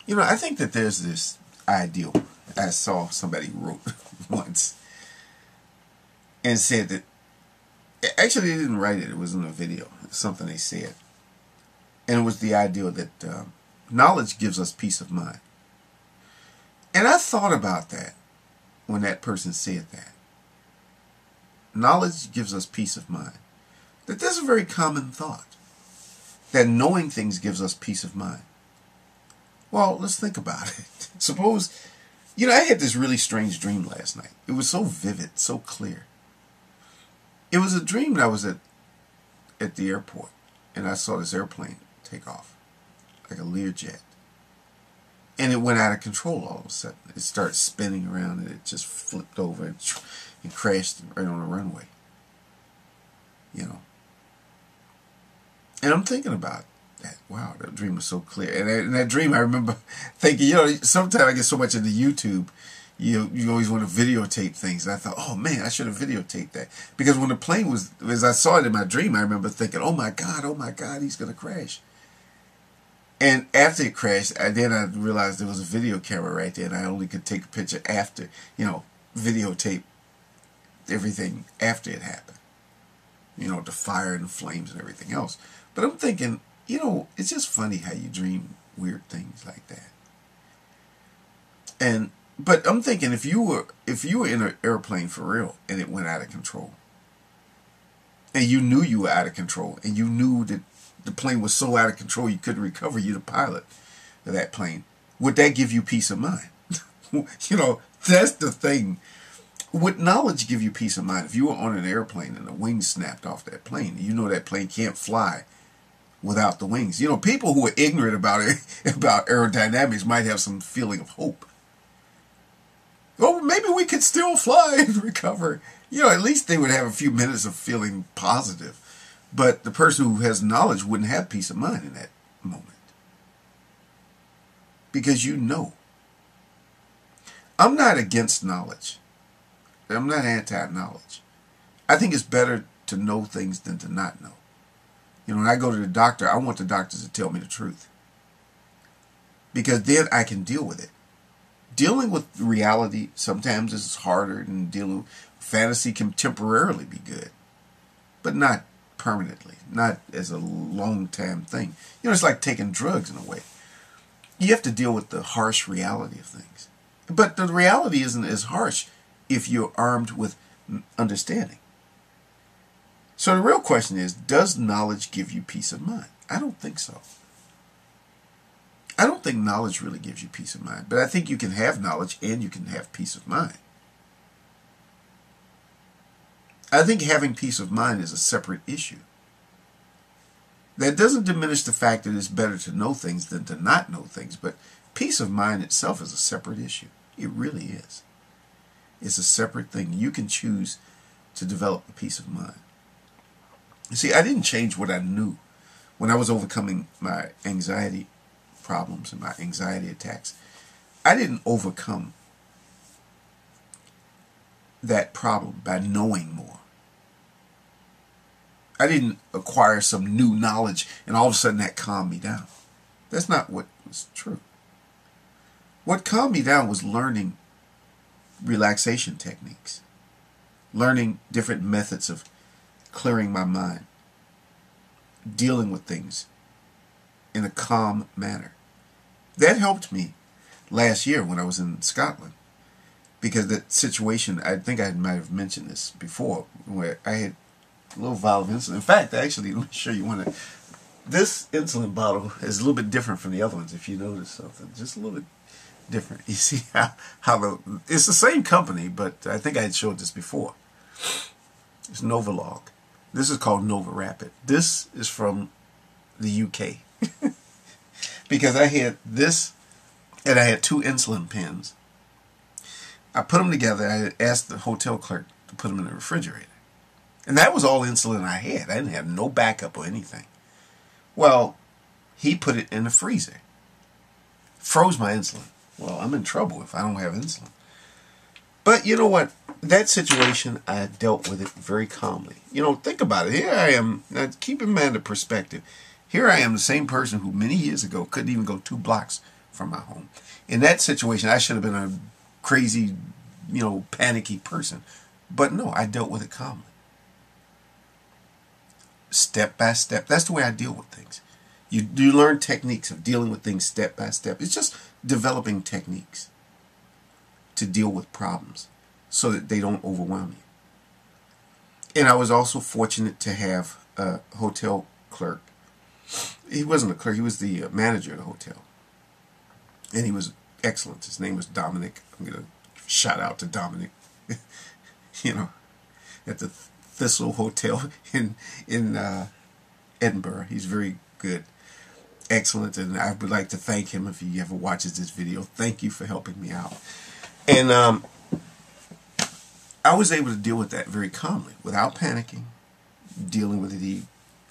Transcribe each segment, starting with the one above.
I think that there's this ideal I saw somebody wrote once and said that, actually they didn't write it, it was in a video, it's something they said. And it was the ideal that knowledge gives us peace of mind. And I thought about that when that person said that. Knowledge gives us peace of mind. That that's a very common thought. That knowing things gives us peace of mind. Well, let's think about it. Suppose, I had this really strange dream last night. It was so vivid, so clear. It was a dream that I was at the airport, and I saw this airplane take off, like a Learjet. And it went out of control all of a sudden. It started spinning around, and it just flipped over and crashed right on the runway. And I'm thinking about that. Wow, that dream was so clear. And in that dream, I remember thinking, sometimes I get so much into YouTube, you always want to videotape things. And I thought, oh man, I should have videotaped that. Because when the plane was, as I saw it in my dream, I remember thinking, oh my God, he's going to crash. And after it crashed, then I realized there was a video camera right there, and I only could take a picture after, videotape everything after it happened. The fire and the flames and everything else. But I'm thinking, it's just funny how you dream weird things like that. But I'm thinking, if you were in an airplane for real and it went out of control, and you knew you were out of control, and you knew that the plane was so out of control you couldn't recover, you the pilot of that plane, would that give you peace of mind? That's the thing. Would knowledge give you peace of mind? If you were on an airplane and the wings snapped off that plane, that plane can't fly without the wings. People who are ignorant about aerodynamics might have some feeling of hope. Well, maybe we could still fly and recover. At least they would have a few minutes of feeling positive. But the person who has knowledge wouldn't have peace of mind in that moment. Because I'm not against knowledge. I'm not anti-knowledge. I think it's better to know things than to not know. When I go to the doctor, I want the doctors to tell me the truth. Because then I can deal with it. Dealing with reality sometimes is harder than dealing with fantasy. Can temporarily be good, but not permanently, not as a long-term thing. It's like taking drugs in a way. You have to deal with the harsh reality of things. But the reality isn't as harsh if you're armed with understanding. So the real question is, does knowledge give you peace of mind? I don't think so. I don't think knowledge really gives you peace of mind, but I think you can have knowledge and you can have peace of mind. I think having peace of mind is a separate issue. That doesn't diminish the fact that it's better to know things than to not know things, but peace of mind itself is a separate issue. It really is. It's a separate thing. You can choose to develop a peace of mind. You see, I didn't change what I knew when I was overcoming my anxiety problems and my anxiety attacks. I didn't overcome that problem by knowing more. I didn't acquire some new knowledge and all of a sudden that calmed me down. That's not what was true. What calmed me down was learning relaxation techniques, learning different methods of clearing my mind, dealing with things in a calm manner. That helped me last year when I was in Scotland, because that situation, I think I might have mentioned this before, where I had a little vial of insulin. In fact, actually, let me show you one. This insulin bottle is a little bit different from the other ones, if you notice something. Just a little bit different. You see how it's the same company, but I think I had showed this before. It's Novolog. This is called Nova Rapid. This is from the UK. Because I had this, and I had 2 insulin pens. I put them together. I asked the hotel clerk to put them in the refrigerator. And that was all insulin I had. I didn't have no backup or anything. Well, he put it in the freezer. Froze my insulin. Well, I'm in trouble if I don't have insulin. But you know what? That situation, I dealt with it very calmly. Think about it. Here I am. Now, keep in mind the perspective. Here I am, the same person who many years ago couldn't even go 2 blocks from my home. In that situation, I should have been a crazy, panicky person. But no, I dealt with it calmly. Step by step. That's the way I deal with things. You learn techniques of dealing with things step by step. It's just developing techniques to deal with problems so that they don't overwhelm you. And I was also fortunate to have a hotel clerk. He wasn't a clerk, he was the manager of the hotel. And he was excellent. His name was Dominic. I'm going to shout out to Dominic. At the Thistle Hotel in Edinburgh. He's very good. Excellent. And I would like to thank him if he ever watches this video. Thank you for helping me out. And I was able to deal with that very calmly, without panicking, dealing with it. He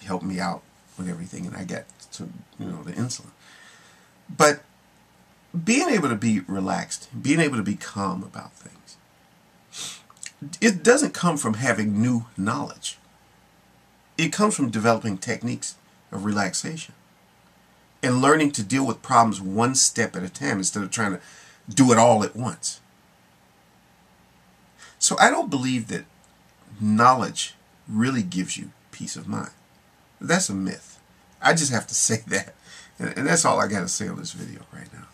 helped me out with everything, and I got to, the insulin. But being able to be relaxed, being able to be calm about things, it doesn't come from having new knowledge. It comes from developing techniques of relaxation and learning to deal with problems one step at a time instead of trying to do it all at once. So I don't believe that knowledge really gives you peace of mind. That's a myth. I just have to say that. And that's all I got to say on this video right now.